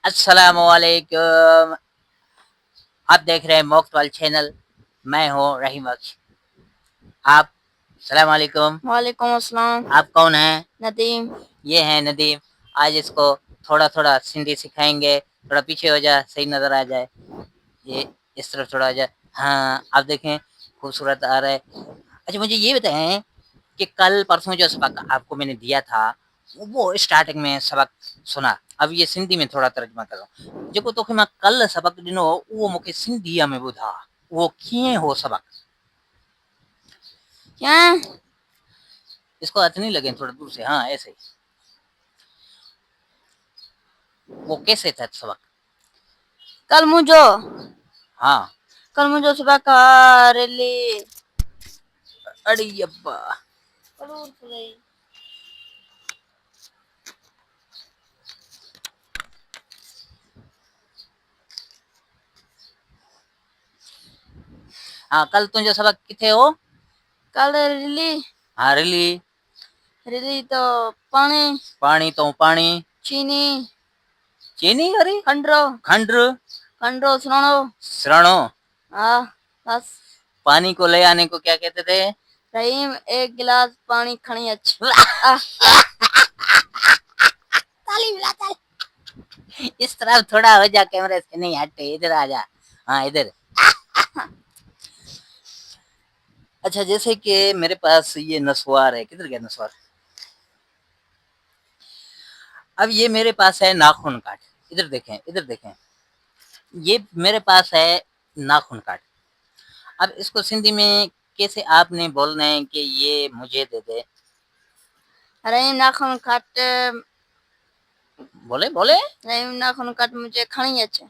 अस्सलामुअलैकुम। आप देख रहे हैं मोक्तवाल चैनल। मैं हूँ रहीम बख्श। आप सलाम वालेकुम। वालेकुम अस्सलाम। आप कौन हैं? नदीम। ये हैं नदीम। आज इसको थोड़ा थोड़ा सिंधी सिखाएंगे। थोड़ा पीछे हो जा, सही नजर आ जाए। ये इस तरफ थोड़ा आ जाए। हाँ, आप देखें खूबसूरत आ रहा है। अच्छा, मुझे ये बताएं कि कल परसों जो सबक आपको मैंने दिया था, वो स्टार्टिंग में सबक सुना। अब ये सिंधी में थोड़ा तर्जुमा कर रहा हूँ। जेको तोखे मां कल सबक ॾिनो उहो मूंखे सिंधीअ में ॿुधा। उहो कीअं हो सबक? क्या? इसको हथ नहीं लगे, थोड़ा दूर से। हाँ, ऐसे ही। वो कैसे था सबक? कल मुझो हाँ। कल मुझो सबक रेली अरे अब्बा। हाँ, कल तुंहिंजो सबक किथे हो? कल रेली हाँ, रिली। रेली तो पानी पानी तो पानी। चीनी चीनी अरे खंडरो खंड्र खंडरो सरणो। सरणो। हाँ, बस। पानी को ले आने को क्या कहते थे? रहीम एक गिलास पानी खणी अच। ताली मिला ताली। इस तरफ थोड़ा हो जा, कैमरे से नहीं हटे, इधर आ जा। हाँ, इधर। अच्छा, जैसे कि मेरे पास ये नसवार है। किधर गया नसवार? अब ये मेरे पास है नाखून काट। इधर देखें, इधर देखें। ये मेरे पास है नाखून काट। अब इसको सिंधी में कैसे आपने बोलना है कि ये मुझे दे दे? रहीम नाखून काट। बोले बोले। रहीम नाखून काट मुझे खणी अच।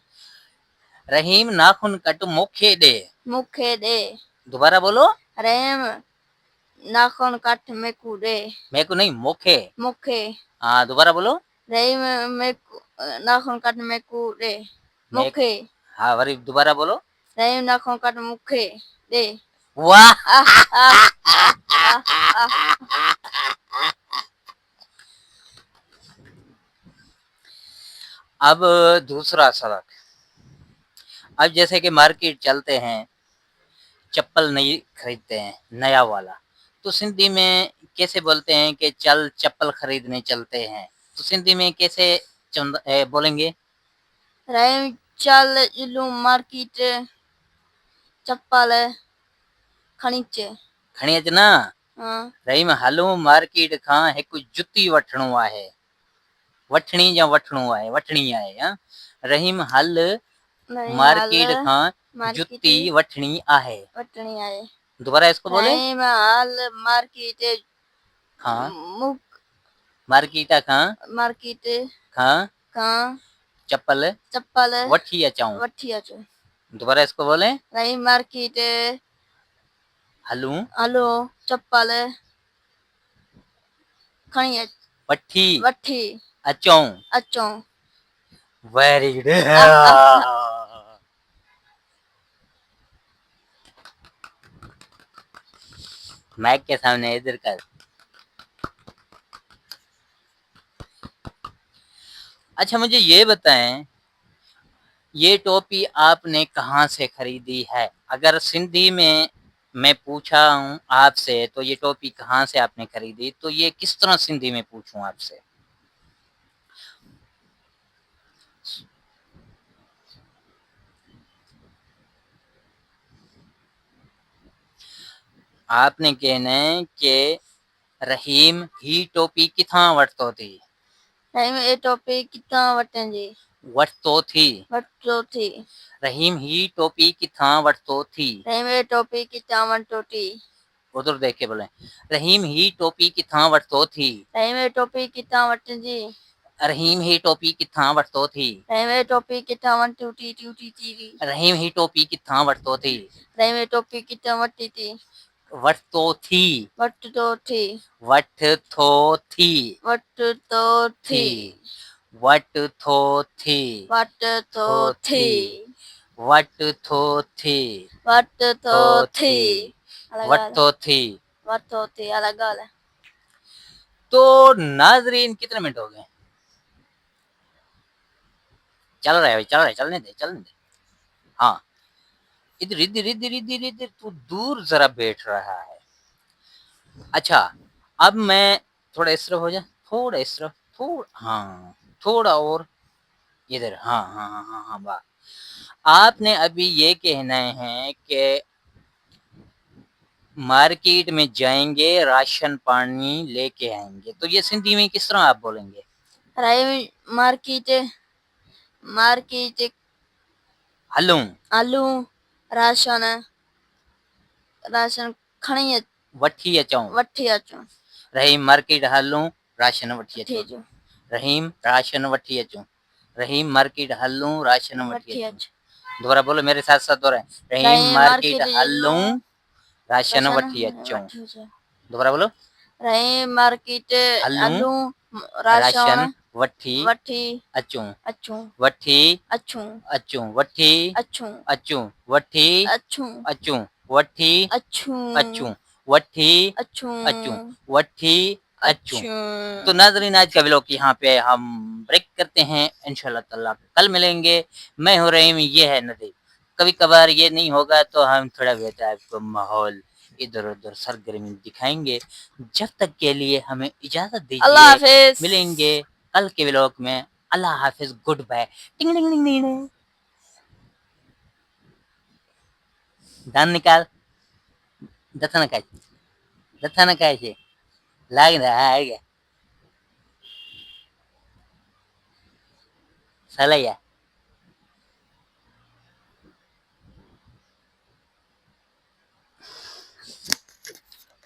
रहीम नाखून कट मुखे दे। मुखे दे। दोबारा बोलो। रहीम नाखून काट मेकू दे। मेरे को नहीं, मुखे। मुखे। हाँ, दोबारा बोलो। रहीम मेकू नाखून काट मेकू दे। मुखे। हाँ, वरी दोबारा बोलो। रहीम नाखून काट मुखे दे। वाह। अब दूसरा सबक। अब जैसे कि मार्केट चलते हैं, चप्पल नहीं खरीदते हैं, नया वाला, तो सिंधी में कैसे बोलते हैं कि चल चप्पल खरीदने चलते हैं? तो सिंधी में कैसे बोलेंगे? रहीम चल इलू मार्केट चप्पल खणी अचे। खणी अच ना। हाँ। रहीम हलूं मार्केट खां हिकु जुती वठणो आहे। वठणी या वठणो आहे? वठणी आहे। हाँ? रहीम हल मार्केट खां जुती वठणी आहे। वठणी आहे। दोबारा इसको बोले। रहीम हल मार्केट हाँ, मुक मार्केट खां खां खां चप्पल चप्पल वठी अचाऊं। वठी अचो। दोबारा इसको बोले। रहीम मार्केट हलूं हलो चप्पल खणी अच। वठी अचऊं। अचूं। Very good. माइक के सामने इधर कर। अच्छा, मुझे ये बताएं, ये टोपी आपने कहाँ से खरीदी है? अगर सिंधी में मैं पूछा हूँ आपसे तो ये टोपी कहाँ से आपने खरीदी, तो ये किस तरह सिंधी में पूछूं आपसे? आपने कहना है कि रहीम ही टोपी किथां वरतो थी? रहीम ये टोपी किथां वठिजे? वरतो थी। वठो थी। रहीम ही टोपी किथां वरतो थी? रहीम ये टोपी किथां वठो थी। उधर देख के बोले। रहीम ही टोपी किथां वरतो थी? रहीम ये टोपी किथां वठिजी? रहीम ही टोपी किथां वरतो थी? रहीम ये टोपी किथां वठी थी। रहीम ही टोपी किथां वरतो थी? रहीम ये टोपी किथां वठी थी। वरतो थी। वठतो थी। वठथो थी। वठतो थी। वठथो थी। वठतो थी। वठथो थी। वठतो थी। वठतो थी। वठतो थी अलग ॻाल्हि है। तो नाजरीन, कितने मिनट हो गए? चल रहा है भाई, चल रहा है, चलने दे। हाँ, इधर इधर इधर इधर इधर तू दूर जरा बैठ रहा है। अच्छा, अब मैं थोड़ा इस तरफ हो जा, थोड़ा इस तरफ, थोड़ा, हाँ, थोड़ा और इधर, हाँ हाँ हाँ हाँ हाँ, वाह। आपने अभी ये कहना है कि मार्केट में जाएंगे, राशन पानी लेके आएंगे, तो ये सिंधी में किस तरह आप बोलेंगे? राई मार्केट मार्केट हलूं, आलू राशन राशन खणी वठी अचूं, वठी अचूं रहीम मार्केट हलूं, राशन वठी वठी अचूं, अचूं रहीम राशन वठी अचूं, रहीम मार्केट हलूं, राशन वठी वठी अचूं। अचूं दोबारा बोलो मेरे साथ साथ, दोबारा, रहीम राई मार्केट मार्केट हलूं, जल्लूं राशन राशन वठी अचूं। वठी अचूं दोबारा बोलो, राई मार्केट हलूं, आलू राशन राशन वठी वठी अचूं, अचूं वठी अचूं अचूं, वठी अचूं अचूं, वठी अचूं अचूं, वठी अचूं अचूं, वठी अचूं अचूं, वठी अचूं। अचूं तो नाज़रीन, आज का व्लॉग यहाँ पे हम ब्रेक करते हैं। इंशाल्लाह ताला कल मिलेंगे। मैं हूँ रहीम, ये है नदीम। कभी कभार ये नहीं होगा तो हम थोड़ा बहुत आपको माहौल इधर उधर सरगर्मी दिखाएंगे। जब तक के लिए हमें इजाजत अल्लाह दीजिए, हाफिज मिलेंगे कल के व्लॉग में। अल्लाह हाफिज, गुड बाय। टिंग टिंग टिंग टिंग। दान निकाल, दथन काय, दथन काय छे, लाग रहा है क्या? साला या